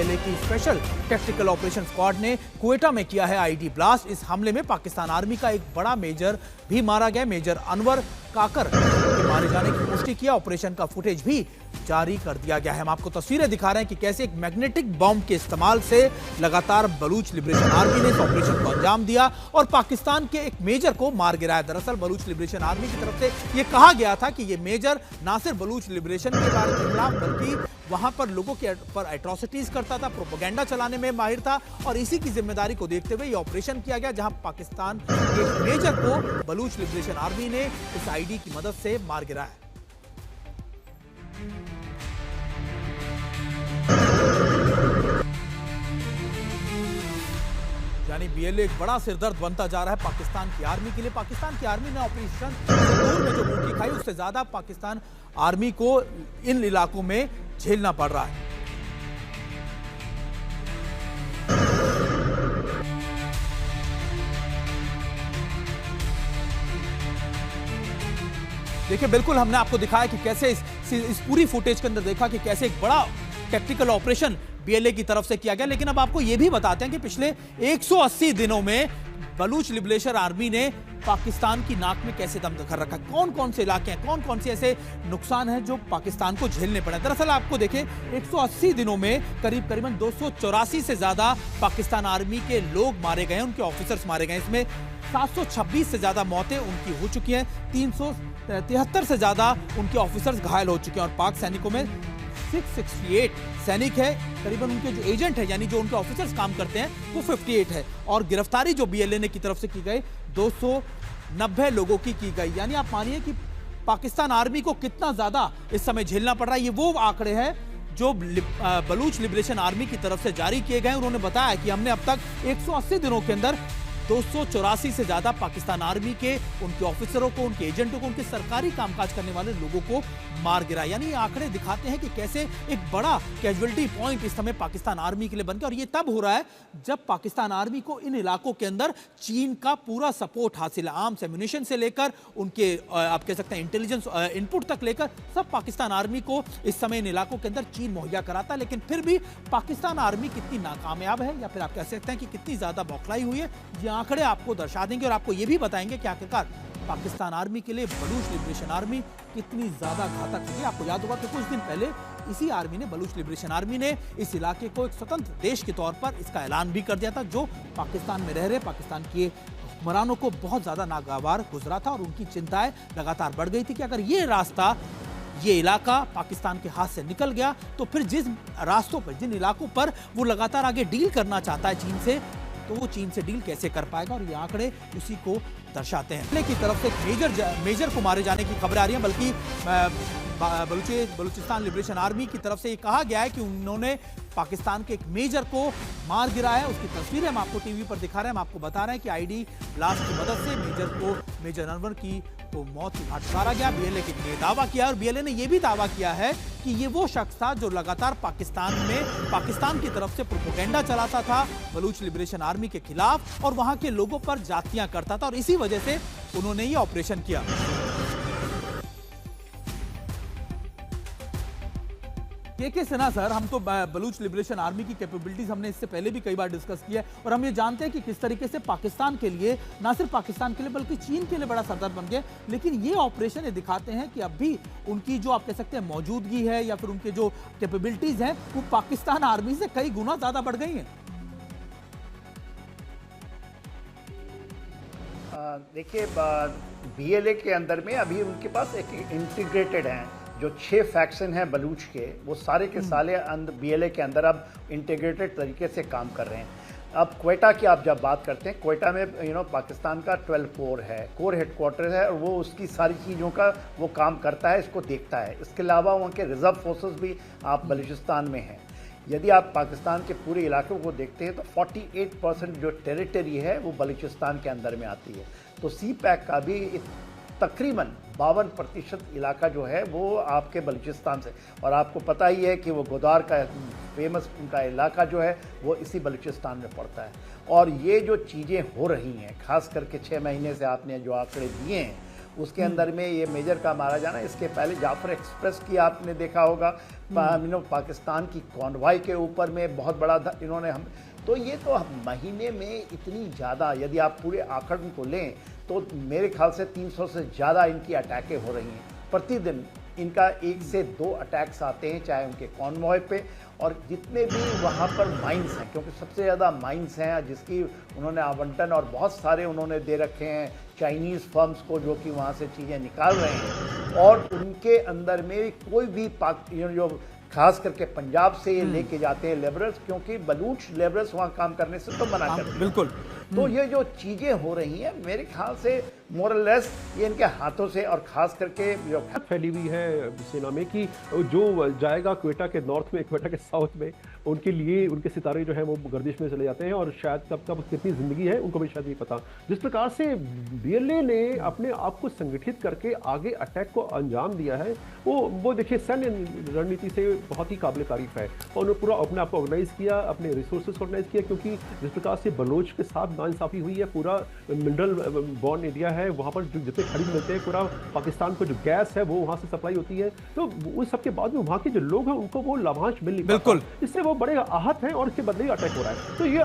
BLA की special tactical operation squad ने क्वेटा में किया है आईडी ब्लास्ट। इस हमले में पाकिस्तान आर्मी का एक बड़ा मेजर भी मारा गया। मेजर अनवर काकर के मारे जाने की पुष्टि किया। ऑपरेशन का फुटेज भी जारी कर दिया गया है। हम आपको तस्वीरें दिखा रहे हैं कि कैसे एक मैग्नेटिक बॉम्ब के इस्तेमाल से लगातार बलूच लिबरेशन आर्मी ने इस ऑपरेशन को अंजाम दिया और पाकिस्तान के एक मेजर को मार गिराया। दरअसल बलूच लिबरेशन आर्मी की तरफ से यह कहा गया था कि यह मेजर ना सिर्फ बलूच लिबरेशन के खिलाफ बल्कि वहां पर लोगों के पर एट्रोसिटीज करता था, प्रोपेगेंडा चलाने में माहिर था और इसी की जिम्मेदारी को देखते हुए यह ऑपरेशन किया गया, जहां पाकिस्तान के मेजर को बलूच लिबरेशन आर्मी ने इस आईडी की मदद से मार गिराया। यानी बीएलए एक बड़ा सिरदर्द बनता जा रहा है पाकिस्तान की आर्मी के लिए। पाकिस्तान की आर्मी ने ऑपरेशन सिंदूर में जो मुक्की खाई उससे ज्यादा पाकिस्तान आर्मी को इन इलाकों में झेलना पड़ रहा है। देखिए, बिल्कुल हमने आपको दिखाया कि कैसे इस पूरी फुटेज के अंदर देखा कि कैसे एक बड़ा टैक्टिकल ऑपरेशन बीएलए की तरफ से किया गया। लेकिन अब आपको यह भी बताते हैं कि पिछले 180 दिनों में बलूच लिबरेशन आर्मी ने पाकिस्तान की नाक में कैसे दम कर रखा। कौन कौन से इलाके हैं, कौन कौन से ऐसे नुकसान हैं जो पाकिस्तान को झेलने पड़े। दरअसल आपको देखें, 180 दिनों में करीबन 284 से ज्यादा पाकिस्तान आर्मी के लोग मारे गए, उनके ऑफिसर्स मारे गए। इसमें 726 से ज्यादा मौतें उनकी हो चुकी हैं, 373 से ज्यादा उनके ऑफिसर्स घायल हो चुके हैं और पाक सैनिकों में 668 सैनिक है। करीबन उनके जो एजेंट है यानी जो उनके ऑफिसर्स काम करते हैं वो 58 है। और गिरफ्तारी जो बीएलए की तरफ से की गई 290 लोगों की गई। यानी आप मानिए कि पाकिस्तान आर्मी को कितना ज्यादा इस समय झेलना पड़ रहा है। ये वो आंकड़े हैं जो बलूच लिबरेशन आर्मी की तरफ से जारी किए गए। उन्होंने बताया कि हमने अब तक 180 दिनों के अंदर 284 से ज्यादा पाकिस्तान आर्मी के उनके ऑफिसरों को, उनके एजेंटों को, उनके सरकारी कामकाज करने वाले लोगों को मार गिरा। यानी ये आंकड़े दिखाते हैं कि कैसे एक बड़ा कैजुअलिटी पॉइंट इस समय पाकिस्तान आर्मी के लिए बन गया। और ये तब हो रहा है जब पाकिस्तान आर्मी को इन इलाकों के अंदर चीन का पूरा सपोर्ट हासिल है। आर्म्स एम्यूनिशन से लेकर उनके आप कह सकते हैं इंटेलिजेंस इनपुट तक लेकर सब पाकिस्तान आर्मी को इस समय इन इलाकों के अंदर चीन मुहैया कराता है। लेकिन फिर भी पाकिस्तान आर्मी कितनी नाकामयाब है या फिर आप कह सकते हैं कि कितनी ज्यादा बौखलाई हुई है, ये आंकड़े आपको दर्शा देंगे और आपको यह भी बताएंगे कि आखिरकार पाकिस्तान आर्मी के लिए बलूच लिबरेशन आर्मी कितनी ज्यादा घातक होगी। आपको याद होगा कि कुछ दिन पहले इसी आर्मी ने, बलूच लिबरेशन आर्मी ने इस इलाके को एक स्वतंत्र देश के तौर पर इसका ऐलान भी कर दिया था, जो पाकिस्तान में रह रहे पाकिस्तान के हुक्मरानों को बहुत ज्यादा नागवार गुजरा था और उनकी चिंताएं लगातार बढ़ गई थी कि अगर ये रास्ता, ये इलाका पाकिस्तान के हाथ से निकल गया तो फिर जिस रास्तों पर, जिन इलाकों पर वो लगातार आगे डील करना चाहता है चीन से, तो वो चीन से डील कैसे कर पाएगा। और ये आंकड़े उसी को दर्शाते हैं। की तरफ से मेजर को मारे जाने की खबरें आ रही हैं, बल्कि बलूचिस्तान लिबरेशन आर्मी की तरफ से ये कहा गया है कि उन्होंने पाकिस्तान के एक मेजर को मार गिराया है। उसकी तस्वीरें हम आपको टीवी पर दिखा रहे हैं। हम आपको बता रहे हैं कि आईडी ब्लास्ट की मदद से मेजर अनवर की तो मौत की घाट उतारा गया। बीएलए ने दावा किया और बीएलए ने यह भी दावा किया है कि ये वो शख्स था जो लगातार पाकिस्तान की तरफ से प्रोपेगेंडा चलाता था बलूच लिबरेशन आर्मी के खिलाफ और वहां के लोगों पर जातियां करता था और इसी वजह से उन्होंने ये ऑपरेशन किया। के सिन्हा सर, हम तो बलूच लिबरेशन आर्मी की कैपेबिलिटीज हमने इससे पहले भी कई बार डिस्कस किया है और हम ये जानते हैं कि किस तरीके से पाकिस्तान के लिए, ना सिर्फ पाकिस्तान के लिए बल्कि चीन के लिए बड़ा सरदर्द बन गया। लेकिन ये ऑपरेशन ये दिखाते हैं कि अब भी उनकी जो आप कह सकते हैं मौजूदगी है या फिर उनके जो कैपेबिलिटीज हैं वो पाकिस्तान आर्मी से कई गुना ज्यादा बढ़ गई हैं। देखिए, बीएलए के अंदर में अभी उनके पास एक इंटीग्रेटेड है, जो 6 फैक्शन हैं बलूच के, वो सारे के सारे बीएलए के अंदर अब इंटीग्रेटेड तरीके से काम कर रहे हैं। अब क्वेटा की आप जब बात करते हैं, क्वेटा में पाकिस्तान का 12 कोर है, कोर हेडक्वार्टर है और वो उसकी सारी चीज़ों का वो काम करता है, इसको देखता है। इसके अलावा वहाँ के रिजर्व फोर्सेस भी आप बलूचिस्तान में हैं। यदि आप पाकिस्तान के पूरे इलाकों को देखते हैं तो 48% जो टेरिटरी है वो बलूचिस्तान के अंदर में आती है। तो सी पैक का भी तकरीबन 52% इलाका जो है वो आपके बलूचिस्तान से, और आपको पता ही है कि वो गोदार का फेमस उनका इलाका जो है वो इसी बलूचिस्तान में पड़ता है। और ये जो चीज़ें हो रही हैं, ख़ास करके 6 महीने से आपने जो आंकड़े दिए हैं, उसके अंदर में ये मेजर का मारा जाना। इसके पहले जाफर एक्सप्रेस की आपने देखा होगा, पाकिस्तान की कॉन्वॉय के ऊपर में बहुत बड़ा इन्होंने हम, तो ये तो महीने में इतनी ज़्यादा, यदि आप पूरे आंकड़ों को लें तो मेरे ख्याल से 300 से ज़्यादा इनकी अटैकें हो रही हैं प्रतिदिन। इनका 1 से 2 अटैक्स आते हैं, चाहे उनके कॉन्वॉय पे और जितने भी वहाँ पर माइंस हैं, क्योंकि सबसे ज़्यादा माइंस हैं जिसकी उन्होंने आवंटन और बहुत सारे उन्होंने दे रखे हैं चाइनीज़ फर्म्स को, जो कि वहाँ से चीज़ें निकाल रहे हैं। और उनके अंदर में कोई भी जो खास करके पंजाब से ये लेके जाते हैं लेबरर्स, क्योंकि बलूच लेबरर्स वहाँ काम करने से तो मना करते हैं। बिल्कुल। तो ये जो चीज़ें हो रही हैं मेरे ख्याल से मोरलेस ये इनके हाथों से, और खास करके जो फैली हुई है सेना में कि जो जाएगा क्वेटा के नॉर्थ में, क्वेटा के साउथ में, उनके लिए उनके सितारे जो हैं वो गर्दिश में चले जाते हैं और शायद कब कब कितनी ज़िंदगी है उनको भी शायद नहीं पता। जिस प्रकार से बीएलए ने अपने आप को संगठित करके आगे अटैक को अंजाम दिया है, वो देखिए सैन्य रणनीति से बहुत ही काबिल तारीफ है। और उन्होंने पूरा अपने आप को ऑर्गेनाइज किया, अपने रिसोर्सेज को ऑर्गेनाइज किया, क्योंकि जिस प्रकार से बलोच के साथ नाइंसाफ़ी हुई है, पूरा मिनरल बॉर्न एरिया है, वहाँ पर जो जितने खरीद मिलते हैं, पूरा पाकिस्तान को जो गैस है वो वहाँ से सप्लाई होती है, तो उस सब के बाद में वहाँ के जो लोग हैं उनको वो लाभांश मिल नहीं पाता। बिल्कुल। इससे वो बड़े आहत हैं और इसके बदले ही अटैक हो रहा है। तो ये